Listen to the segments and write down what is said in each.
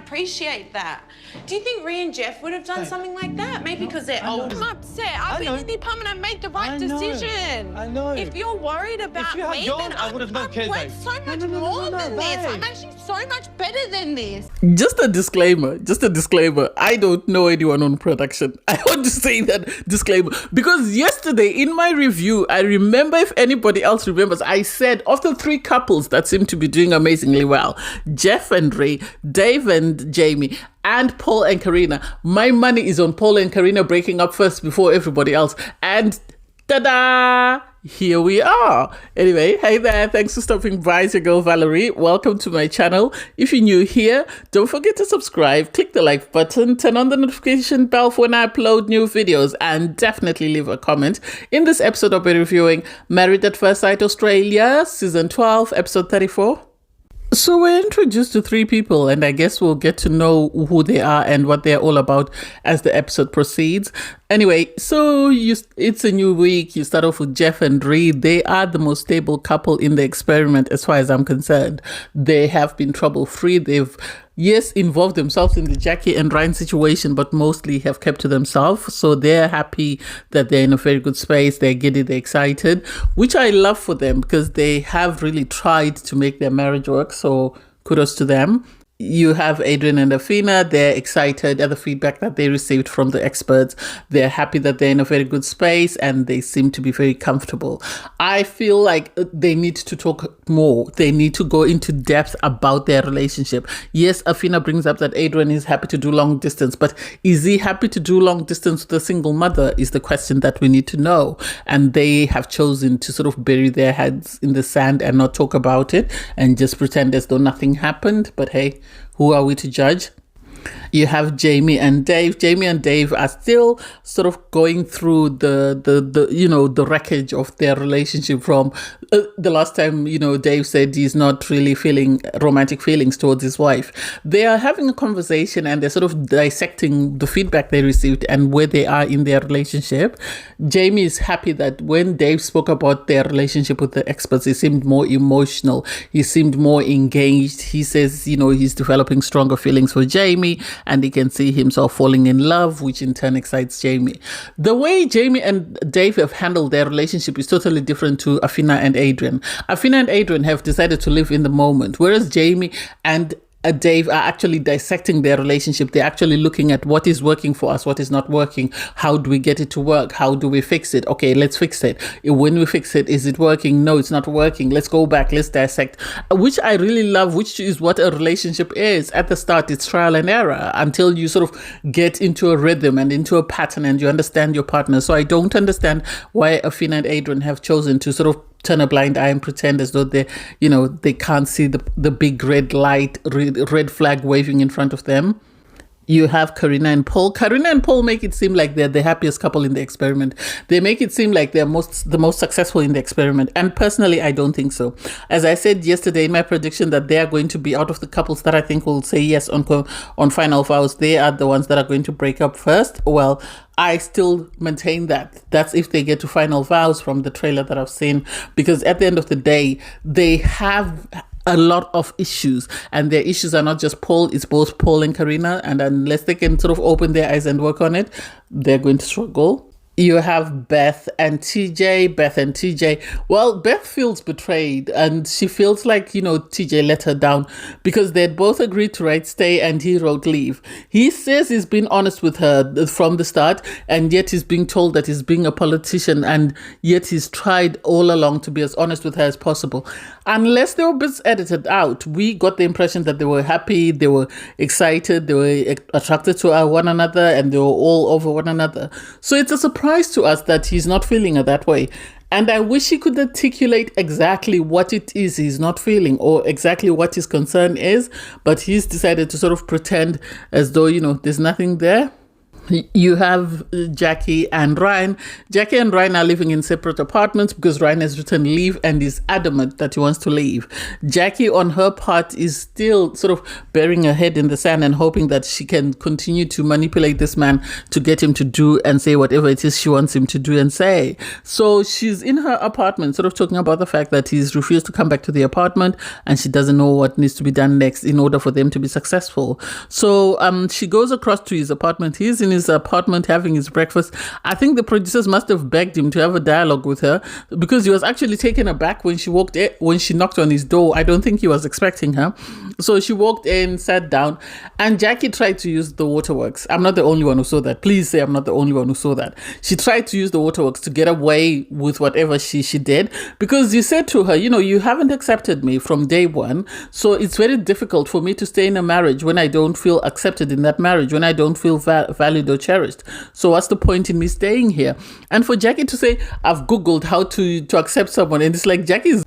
appreciate that. Do you think Rhea and Jeff would have done something like that? Maybe because they're old. I'm upset. I really need Pam and made the right decision. I know. If you're worried about me, then I would have known I'm worth so much more than this. I'm actually so much better than this. Just a disclaimer. I don't know anyone on production. I want to say that disclaimer because yesterday in my review, I remember, if anybody else remembers, I said of the three couples that seem to be doing amazingly well, Jeff and Ray, Dave and Jamie, and Paul and Carina, my money is on Paul and Carina breaking up first before everybody else. And ta-da! Here we are. Anyway, hey there. Thanks for stopping by. It's your girl Valerie. Welcome to my channel. If you're new here, don't forget to subscribe, click the like button, turn on the notification bell for when I upload new videos, and definitely leave a comment. In this episode, I'll be reviewing Married at First Sight Australia, Season 12, Episode 34. So we're introduced to three people, and I guess we'll get to know who they are and what they're all about as the episode proceeds. Anyway, so it's a new week. You start off with Jeff and Rhea. They are the most stable couple in the experiment as far as I'm concerned. They have been trouble-free. They've, yes, involved themselves in the Jackie and Ryan situation, but mostly have kept to themselves. So they're happy that they're in a very good space. They're giddy, they're excited, which I love for them because they have really tried to make their marriage work. So kudos to them. You have Adrian and Afina. They're excited at the feedback that they received from the experts. They're happy that they're in a very good space and they seem to be very comfortable. I feel like they need to talk more. They need to go into depth about their relationship. Yes, Afina brings up that Adrian is happy to do long distance, but is he happy to do long distance with a single mother is the question that we need to know. And they have chosen to sort of bury their heads in the sand and not talk about it and just pretend as though nothing happened. But hey, who are we to judge? You have Jamie and Dave. Jamie and Dave are still sort of going through the wreckage of their relationship from the last time, Dave said he's not really feeling romantic feelings towards his wife. They are having a conversation and they're sort of dissecting the feedback they received and where they are in their relationship. Jamie is happy that when Dave spoke about their relationship with the experts, he seemed more emotional. He seemed more engaged. He says, he's developing stronger feelings for Jamie and he can see himself falling in love, which in turn excites Jamie. The way Jamie and Dave have handled their relationship is totally different to Afina and Adrian. Afina and Adrian have decided to live in the moment, whereas Jamie and Dave are actually dissecting their relationship. They're actually looking at what is working for us, what is not working. How do we get it to work? How do we fix it? Okay, let's fix it. When we fix it, is it working? No, it's not working. Let's go back. Let's dissect, which I really love, which is what a relationship is. At the start, it's trial and error until you sort of get into a rhythm and into a pattern and you understand your partner. So I don't understand why Afina and Adrian have chosen to sort of turn a blind eye and pretend as though they can't see the big red flag waving in front of them. You have Carina and Paul. Carina and Paul make it seem like they're the happiest couple in the experiment. They make it seem like they're the most successful in the experiment. And personally, I don't think so. As I said yesterday in my prediction that they are going to be out of the couples that I think will say yes on final vows, they are the ones that are going to break up first. Well, I still maintain that. That's if they get to final vows from the trailer that I've seen. Because at the end of the day, they have a lot of issues, and their issues are not just Paul, it's both Paul and Carina, and unless they can sort of open their eyes and work on it, they're going to struggle. You have Beth and TJ. Well, Beth feels betrayed and she feels like, TJ let her down because they'd both agreed to write stay and he wrote leave. He says he's been honest with her from the start and yet he's being told that he's being a politician and yet he's tried all along to be as honest with her as possible. Unless they were bits edited out, we got the impression that they were happy, they were excited, they were attracted to one another and they were all over one another. So it's a surprise to us that he's not feeling her that way. And I wish he could articulate exactly what it is he's not feeling or exactly what his concern is, but he's decided to sort of pretend as though, there's nothing there. You have Jackie and Ryan. Jackie and Ryan are living in separate apartments because Ryan has written leave and is adamant that he wants to leave. Jackie, on her part, is still sort of burying her head in the sand and hoping that she can continue to manipulate this man to get him to do and say whatever it is she wants him to do and say. So she's in her apartment sort of talking about the fact that he's refused to come back to the apartment and she doesn't know what needs to be done next in order for them to be successful. So she goes across to his apartment. He's in his apartment having his breakfast. I think the producers must have begged him to have a dialogue with her because he was actually taken aback when she knocked on his door. I don't think he was expecting her. So she walked in, sat down, and Jackie tried to use the waterworks. I'm not the only one who saw that. Please say I'm not the only one who saw that. She tried to use the waterworks to get away with whatever she did, because you said to her, you haven't accepted me from day one, so it's very difficult for me to stay in a marriage when I don't feel accepted in that marriage, when I don't feel valued or cherished. So what's the point in me staying here? And for Jackie to say, I've Googled how to accept someone, and it's like Jackie's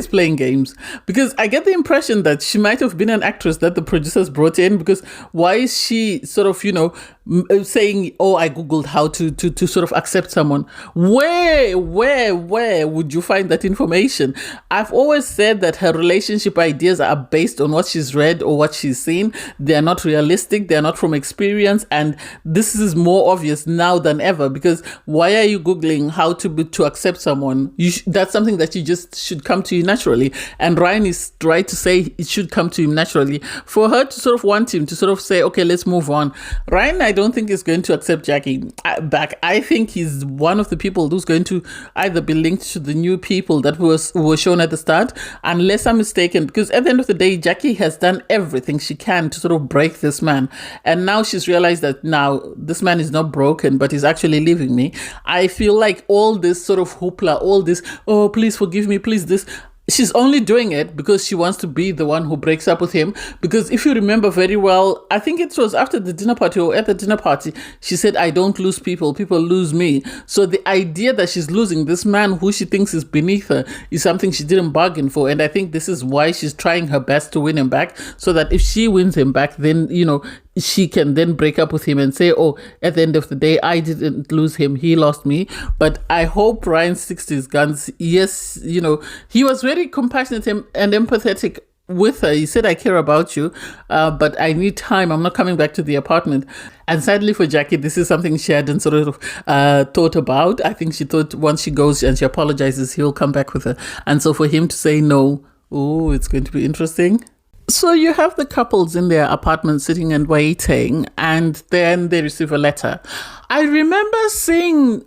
playing games, because I get the impression that she might have been an actress that the producers brought in, because why is she sort of, saying, I Googled how to sort of accept someone? Where would you find that information? I've always said that her relationship ideas are based on what she's read or what she's seen. They're not realistic. They're not from experience. And this is more obvious now than ever, because why are you Googling how to accept someone? That's something that you just should come to you naturally. And Ryan is right to say it should come to him naturally. For her to sort of want him to sort of say, okay, let's move on. Ryan, I don't think is going to accept Jackie back. I think he's one of the people who's going to either be linked to the new people that were shown at the start, unless I'm mistaken, because at the end of the day, Jackie has done everything she can to sort of break this man. And now she's realized that now this man is not broken, but he's actually leaving me. I feel like all this sort of hoopla, all this, oh, please forgive me, please this, she's only doing it because she wants to be the one who breaks up with him. Because if you remember very well, I think it was after the dinner party or at the dinner party, she said, I don't lose people, people lose me. So the idea that she's losing this man who she thinks is beneath her is something she didn't bargain for. And I think this is why she's trying her best to win him back, so that if she wins him back, then, she can then break up with him and say, oh, at the end of the day, I didn't lose him, he lost me. But I hope Ryan sticks to his guns. Yes, he was very compassionate and empathetic with her. He said, I care about you, but I need time. I'm not coming back to the apartment. And sadly for Jackie, this is something she hadn't sort of thought about. I think she thought once she goes and she apologizes, he'll come back with her. And so for him to say no, it's going to be interesting. So you have the couples in their apartment sitting and waiting, and then they receive a letter. I remember seeing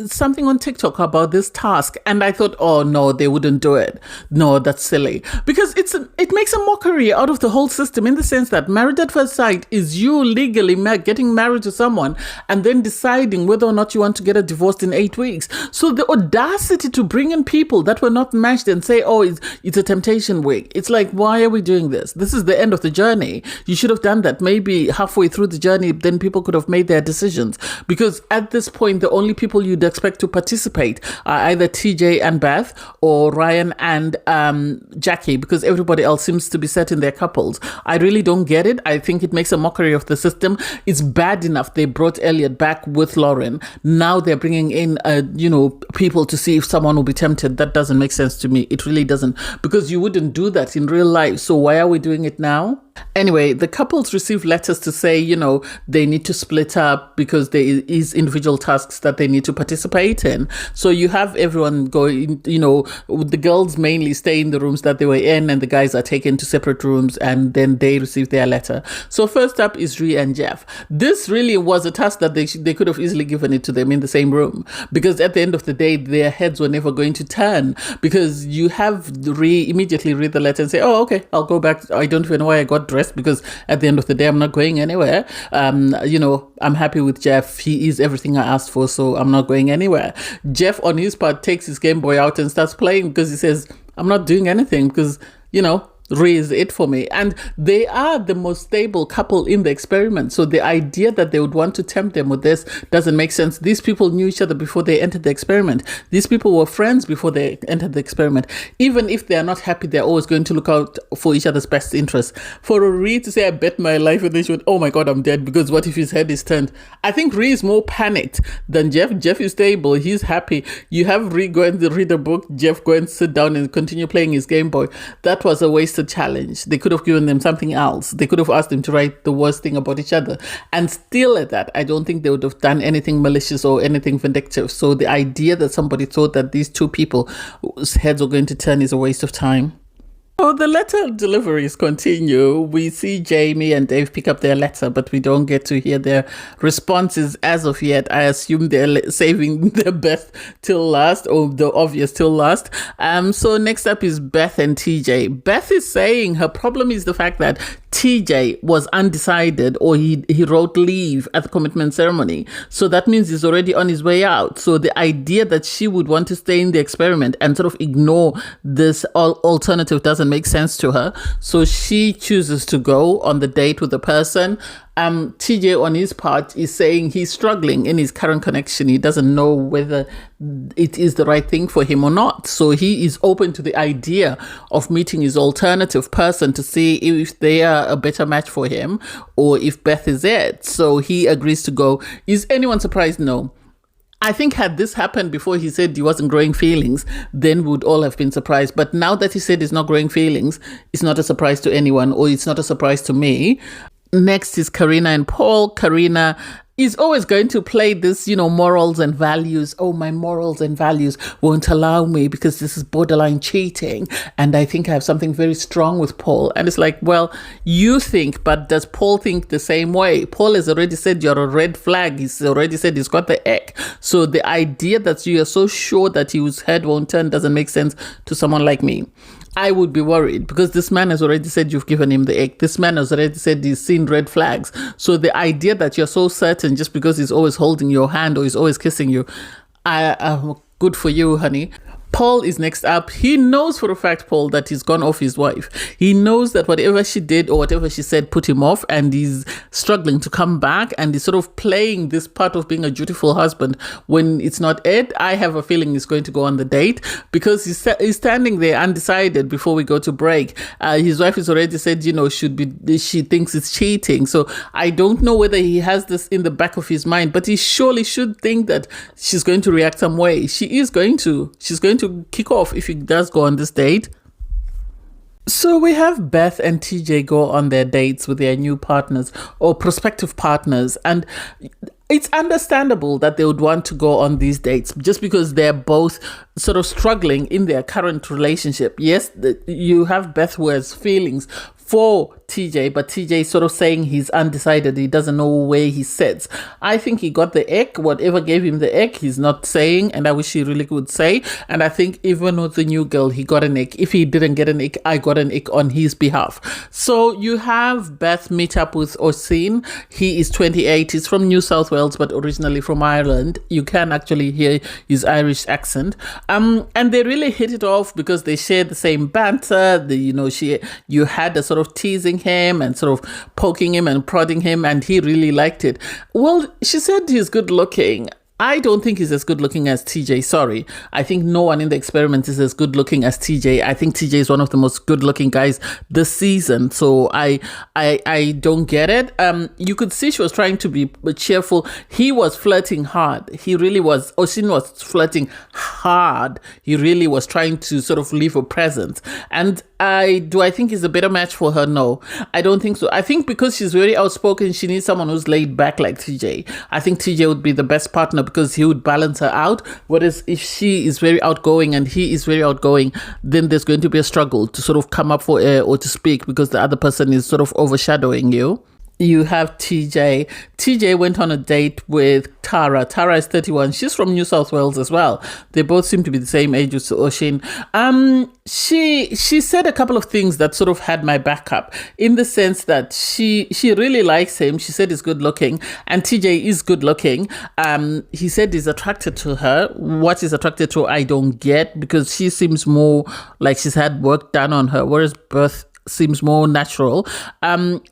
something on TikTok about this task, and I thought, oh no, they wouldn't do it. No, that's silly. Because it makes a mockery out of the whole system, in the sense that married at first sight is you legally getting married to someone and then deciding whether or not you want to get a divorce in 8 weeks. So the audacity to bring in people that were not matched and say, oh, it's a temptation week. It's like, why are we doing this? This is the end of the journey. You should have done that maybe halfway through the journey, then people could have made their decisions. Because at this point, the only people you'd expect to participate are either TJ and Beth or Ryan and Jackie, because everybody else seems to be set in their couples. I really don't get it. I think it makes a mockery of the system. It's bad enough they brought Elliot back with Lauren. Now they're bringing in, people to see if someone will be tempted. That doesn't make sense to me. It really doesn't, because you wouldn't do that in real life. So why are we doing it now? Anyway, the couples receive letters to say, they need to split up because there is individual tasks that they need to participate in. So you have everyone going, the girls mainly stay in the rooms that they were in, and the guys are taken to separate rooms, and then they receive their letter. So first up is Ree and Jeff. This really was a task that they could have easily given it to them in the same room, because at the end of the day, their heads were never going to turn, because you have Ree immediately read the letter and say, oh, okay, I'll go back. I don't even know why I got dressed, because at the end of the day, I'm not going anywhere. I'm happy with Jeff. He is everything I asked for, so I'm not going anywhere. Jeff, on his part, takes his Game Boy out and starts playing, because he says, I'm not doing anything, because, Ray is it for me. And they are the most stable couple in the experiment. So the idea that they would want to tempt them with this doesn't make sense. These people knew each other before they entered the experiment. These people were friends before they entered the experiment. Even if they are not happy, they're always going to look out for each other's best interests. For Ray to say, I bet my life, and then she went, oh my God, I'm dead, because what if his head is turned? I think Ray is more panicked than Jeff. Jeff is stable. He's happy. You have Ray go and read a book, Jeff go and sit down and continue playing his Game Boy. That was a wasted challenge. They could have given them something else. They could have asked them to write the worst thing about each other. And still at that, I don't think they would have done anything malicious or anything vindictive. So the idea that somebody thought that these two people's heads are going to turn is a waste of time. Oh, the letter deliveries continue. We see Jamie and Dave pick up their letter, but we don't get to hear their responses as of yet. I assume they're saving their best till last, or the obvious till last. So next up is Beth and TJ. Beth is saying her problem is the fact that TJ was undecided, or he wrote leave at the commitment ceremony. So that means he's already on his way out. So the idea that she would want to stay in the experiment and sort of ignore this alternative doesn't make sense to her. So she chooses to go on the date with the person. TJ on his part is saying he's struggling in his current connection. He doesn't know whether it is the right thing for him or not. So he is open to the idea of meeting his alternative person to see if they are a better match for him or if Beth is it. So he agrees to go. Is anyone surprised? No. I think had this happened before he said he wasn't growing feelings, then we would all have been surprised. But now that he said he's not growing feelings, it's not a surprise to anyone, or it's not a surprise to me. Next is Carina and Paul. Carina is always going to play this, morals and values. Oh, my morals and values won't allow me because this is borderline cheating. And I think I have something very strong with Paul. And it's like, well, you think, but does Paul think the same way? Paul has already said you're a red flag. He's already said he's got the ick. So the idea that you are so sure that his head won't turn doesn't make sense to someone like me. I would be worried because this man has already said you've given him the egg. This man has already said he's seen red flags. So the idea that you're so certain just because he's always holding your hand or he's always kissing you, good for you, honey. Paul is next up. He knows for a fact, Paul, that he's gone off his wife. He knows that whatever she did or whatever she said put him off, and he's struggling to come back, and he's sort of playing this part of being a dutiful husband when it's not it. I have a feeling he's going to go on the date because he's standing there undecided before we go to break. His wife has already said, she thinks it's cheating. So I don't know whether he has this in the back of his mind, but he surely should think that she's going to react some way. She's going to kick off if he does go on this date. So we have Beth and TJ go on their dates with their new partners or prospective partners, and it's understandable that they would want to go on these dates just because they're both sort of struggling in their current relationship. Yes, you have Beth who has feelings for TJ, but TJ is sort of saying he's undecided. He doesn't know where he sits. I think he got the ick. Whatever gave him the ick, he's not saying, and I wish he really could say. And I think even with the new girl, he got an ick. If he didn't get an ick, I got an ick on his behalf. So you have Beth meet up with Oisin. He is 28. He's from New South Wales, but originally from Ireland. You can actually hear his Irish accent. And they really hit it off because they share the same banter. You had a sort of teasing him and sort of poking him and prodding him, and he really liked it. Well, she said he's good looking. I don't think he's as good looking as TJ. Sorry. I think no one in the experiment is as good looking as TJ. I think TJ is one of the most good looking guys this season. So I don't get it. You could see she was trying to be cheerful. He was flirting hard. He really was. Oisin was flirting hard. He really was trying to sort of leave a presence. And do I think he's a better match for her? No, I don't think so. I think because she's very outspoken, she needs someone who's laid back like TJ. I think TJ would be the best partner because he would balance her out. Whereas if she is very outgoing and he is very outgoing, then there's going to be a struggle to sort of come up for air or to speak because the other person is sort of overshadowing you. You have TJ. TJ went on a date with Tara. Tara is 31. She's from New South Wales as well. They both seem to be the same age as Oisin. She said a couple of things that sort of had my back up in the sense that she really likes him. She said he's good looking, and TJ is good looking. He said he's attracted to her. What he's attracted to, I don't get, because she seems more like she's had work done on her, whereas seems more natural.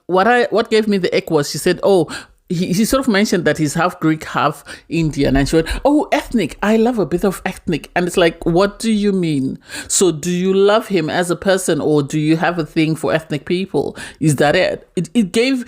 What gave me the ick was she said, oh, he sort of mentioned that he's half Greek, half Indian. And she went, oh, ethnic. I love a bit of ethnic. And it's like, what do you mean? So do you love him as a person, or do you have a thing for ethnic people? Is that it? It gave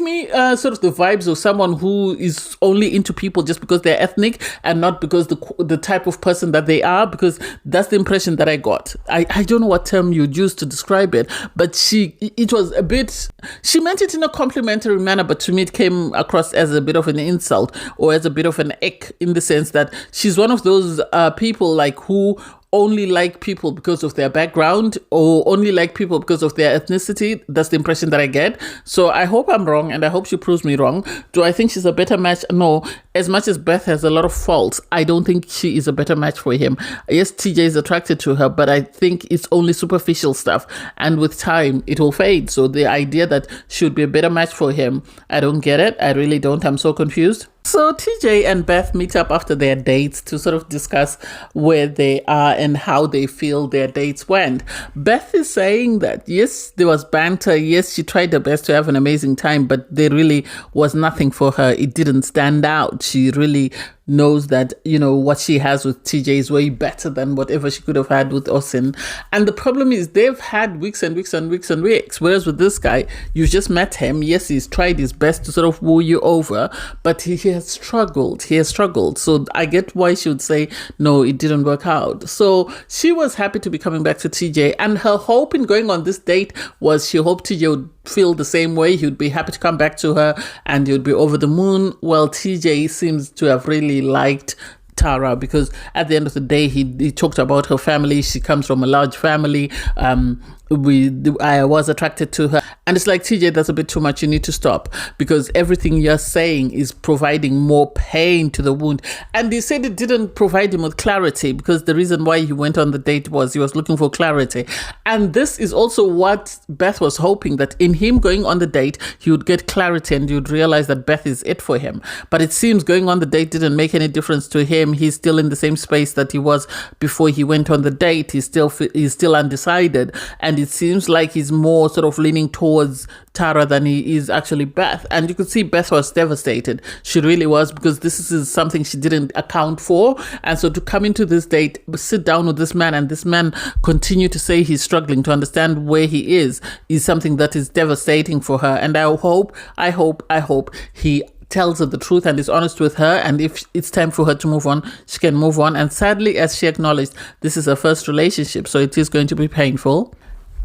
me sort of the vibes of someone who is only into people just because they're ethnic and not because the type of person that they are, because that's the impression that I got. I don't know what term you'd use to describe it, but she meant it in a complimentary manner, but to me it came across as a bit of an insult or as a bit of an ick, in the sense that she's one of those people like who only like people because of their background or only like people because of their ethnicity. That's the impression that I get. So I hope I'm wrong, and I hope she proves me wrong. Do I think she's a better match? No. As much as Beth has a lot of faults, I don't think she is a better match for him. Yes, TJ is attracted to her, but I think it's only superficial stuff, and with time it will fade. So the idea that she would be a better match for him, I don't get it. I really don't. I'm so confused. So TJ and Beth meet up after their dates to sort of discuss where they are and how they feel their dates went. Beth is saying that, yes, there was banter. Yes, she tried her best to have an amazing time, but there really was nothing for her. It didn't stand out. She really knows that, what she has with TJ is way better than whatever she could have had with Osin. And the problem is they've had weeks and weeks and weeks and weeks. Whereas with this guy, you just met him. Yes, he's tried his best to sort of woo you over, but he has struggled. He has struggled. So I get why she would say, no, it didn't work out. So she was happy to be coming back to TJ. And her hope in going on this date was she hoped TJ would feel the same way. He would be happy to come back to her and he would be over the moon. Well, TJ seems to have really liked Tara, because at the end of the day, he talked about her family. She comes from a large family. I was attracted to her, and it's like, TJ, that's a bit too much. You need to stop, because everything you're saying is providing more pain to the wound. And he said it didn't provide him with clarity, because the reason why he went on the date was he was looking for clarity. And this is also what Beth was hoping, that in him going on the date, he would get clarity and he would realize that Beth is it for him. But it seems going on the date didn't make any difference to him. He's still in the same space that he was before he went on the date. He's still undecided, and it seems like he's more sort of leaning towards Tara than he is actually Beth. And you could see Beth was devastated. She really was, because this is something she didn't account for. And so to come into this date, sit down with this man, and this man continue to say he's struggling to understand where he is something that is devastating for her. And I hope he tells her the truth and is honest with her, and if it's time for her to move on, she can move on. And sadly, as she acknowledged, this is her first relationship, so it is going to be painful.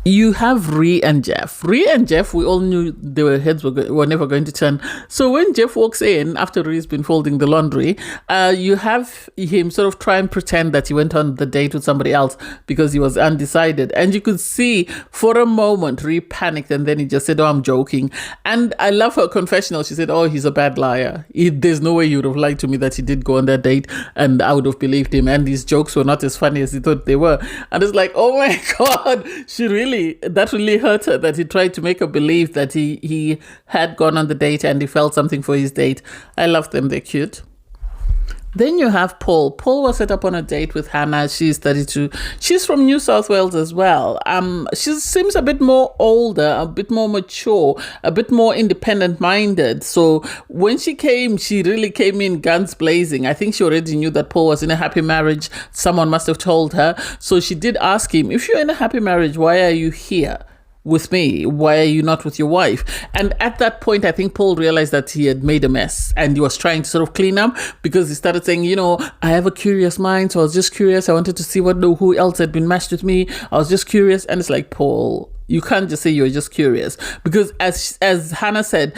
You have Ree and Jeff. Ree and Jeff, we all knew their heads were never going to turn. So when Jeff walks in, after Ree's been folding the laundry, you have him sort of try and pretend that he went on the date with somebody else because he was undecided. And you could see for a moment, Ree panicked, and then he just said, oh, I'm joking. And I love her confessional. She said, oh, he's a bad liar. There's no way he would have lied to me that he did go on that date, and I would have believed him. And his jokes were not as funny as he thought they were. And it's like, oh my God, that really hurt her, that he tried to make her believe that he had gone on the date and he felt something for his date. I love them. They're cute. Then you have Paul. Paul was set up on a date with Hannah. She's 32. She's from New South Wales as well. She seems a bit more older, a bit more mature, a bit more independent-minded. So when she came, she really came in guns blazing. I think she already knew that Paul was in a happy marriage. Someone must have told her. So she did ask him, if you're in a happy marriage, why are you here with me? Why are you not with your wife? And at that point, I think Paul realized that he had made a mess, and he was trying to sort of clean up, because he started saying, I have a curious mind, so I was just curious. I wanted to see who else had been matched with me. I was just curious. And it's like, Paul, you can't just say you're just curious, because as Hannah said,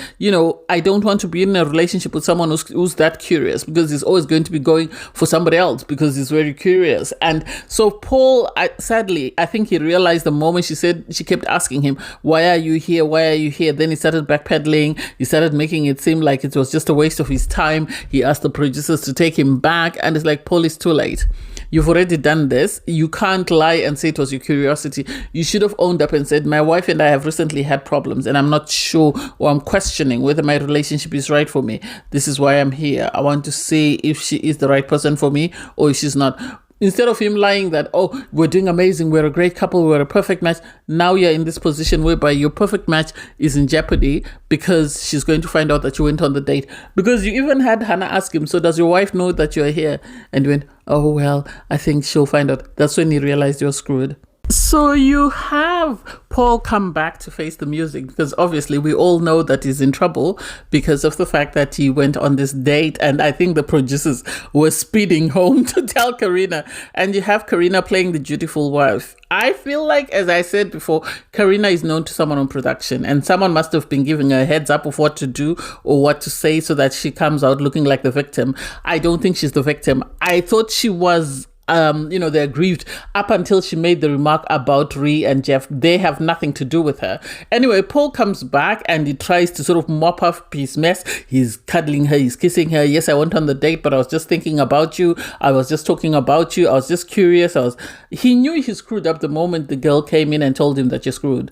I don't want to be in a relationship with someone who's that curious, because he's always going to be going for somebody else because he's very curious. And so Paul, sadly, I think he realized the moment she kept asking him, why are you here? Why are you here? Then he started backpedaling. He started making it seem like it was just a waste of his time. He asked the producers to take him back, and it's like, Paul, it's too late. You've already done this. You can't lie and say it was your curiosity. You should have owned up and said, my wife and I have recently had problems, and I'm not sure, or I'm questioning whether my relationship is right for me. This is why I'm here. I want to see if she is the right person for me or if she's not. Instead of him lying that, oh, we're doing amazing, we're a great couple, we're a perfect match. Now you're in this position whereby your perfect match is in jeopardy because she's going to find out that you went on the date. Because you even had Hannah ask him, so does your wife know that you're here? And he went, oh, well, I think she'll find out. That's when he realized you're screwed. So you have Paul come back to face the music because obviously we all know that he's in trouble because of the fact that he went on this date, and I think the producers were speeding home to tell Carina, and you have Carina playing the dutiful wife. I feel like, as I said before, Carina is known to someone on production, and someone must have been giving her a heads up of what to do or what to say so that she comes out looking like the victim. I don't think she's the victim. I thought she was they're aggrieved up until she made the remark about Ree and Jeff. They have nothing to do with her. Anyway, Paul comes back and he tries to sort of mop up his mess. He's cuddling her, he's kissing her. Yes, I went on the date, but I was just thinking about you. I was just talking about you. I was just curious. He knew he screwed up the moment the girl came in and told him that you're screwed.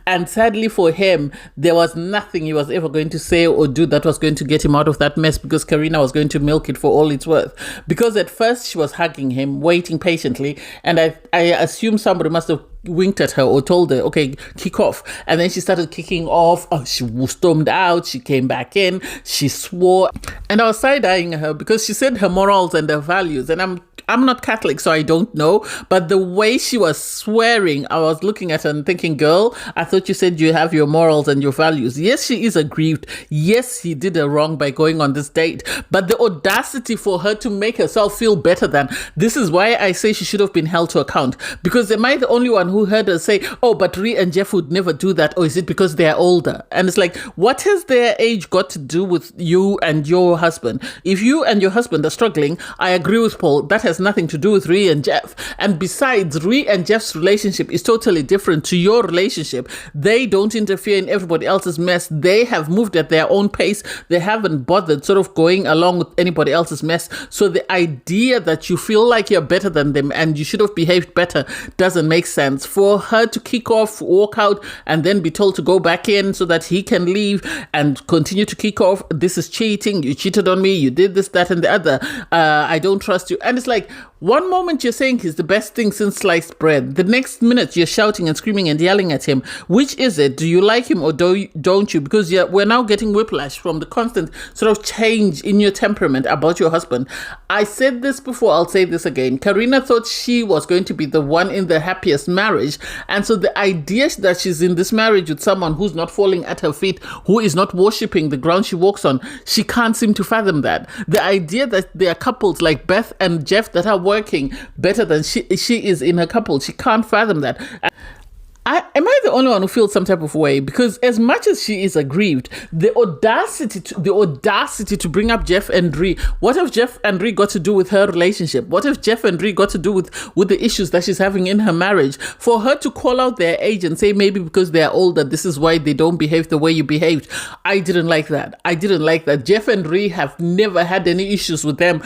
And sadly for him, there was nothing he was ever going to say or do that was going to get him out of that mess, because Carina was going to milk it for all it's worth. Because at first she was hugging him, waiting patiently, and I assume somebody must have winked at her or told her, okay, kick off. And then she started kicking off. Oh, she stormed out. She came back in. She swore. And I was side-eyeing her because she said her morals and her values. And I'm not Catholic, so I don't know. But the way she was swearing, I was looking at her and thinking, girl, I thought you said you have your morals and your values. Yes, she is aggrieved. Yes, he did her wrong by going on this date. But the audacity for her to make herself feel better than, this is why I say she should have been held to account. Because am I the only one who heard her say, oh, but Ree and Jeff would never do that? Or is it because they're older? And it's like, what has their age got to do with you and your husband? If you and your husband are struggling, I agree with Paul, that has nothing to do with Ree and Jeff. And besides, Ree and Jeff's relationship is totally different to your relationship. They don't interfere in everybody else's mess. They have moved at their own pace. They haven't bothered sort of going along with anybody else's mess. So the idea that you feel like you're better than them and you should have behaved better doesn't make sense. For her to kick off, walk out, and then be told to go back in so that he can leave and continue to kick off, this is cheating, you cheated on me, you did this, that, and the other, I don't trust you. And it's like, one moment you're saying he's the best thing since sliced bread. The next minute you're shouting and screaming and yelling at him. Which is it? Do you like him or don't you? Because we're now getting whiplash from the constant sort of change in your temperament about your husband. I said this before, I'll say this again. Carina thought she was going to be the one in the happiest marriage. And so the idea that she's in this marriage with someone who's not falling at her feet, who is not worshipping the ground she walks on, she can't seem to fathom that. The idea that there are couples like Beth and Jeff that are working better than she is in her couple, she can't fathom that. Am I the only one who feels some type of way? Because as much as she is aggrieved, the audacity to bring up Jeff and Ree. What have Jeff and Ree got to do with her relationship? What have Jeff and Ree got to do with the issues that she's having in her marriage? For her to call out their age and say maybe because they're older, this is why they don't behave the way you behaved. I didn't like that. Jeff and Ree have never had any issues with them.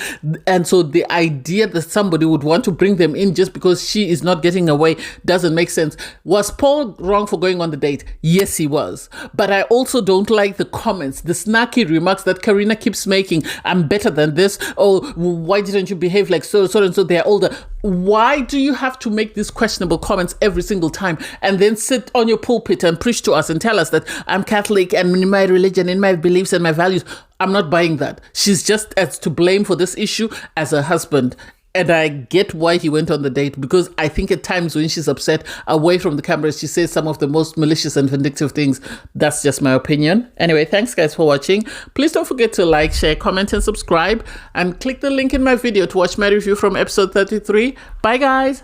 And so the idea that somebody would want to bring them in just because she is not getting away doesn't make sense. Was Paul wrong for going on the date? Yes, he was. But I also don't like the comments, the snarky remarks that Carina keeps making. I'm better than this. Oh, why didn't you behave like so and so? They're older. Why do you have to make these questionable comments every single time and then sit on your pulpit and preach to us and tell us that I'm Catholic and in my religion, in my beliefs and my values? I'm not buying that. She's just as to blame for this issue as her husband. And I get why he went on the date, because I think at times when she's upset away from the camera, she says some of the most malicious and vindictive things. That's just my opinion. Anyway, thanks guys for watching. Please don't forget to like, share, comment, and subscribe. And click the link in my video to watch my review from episode 33. Bye guys.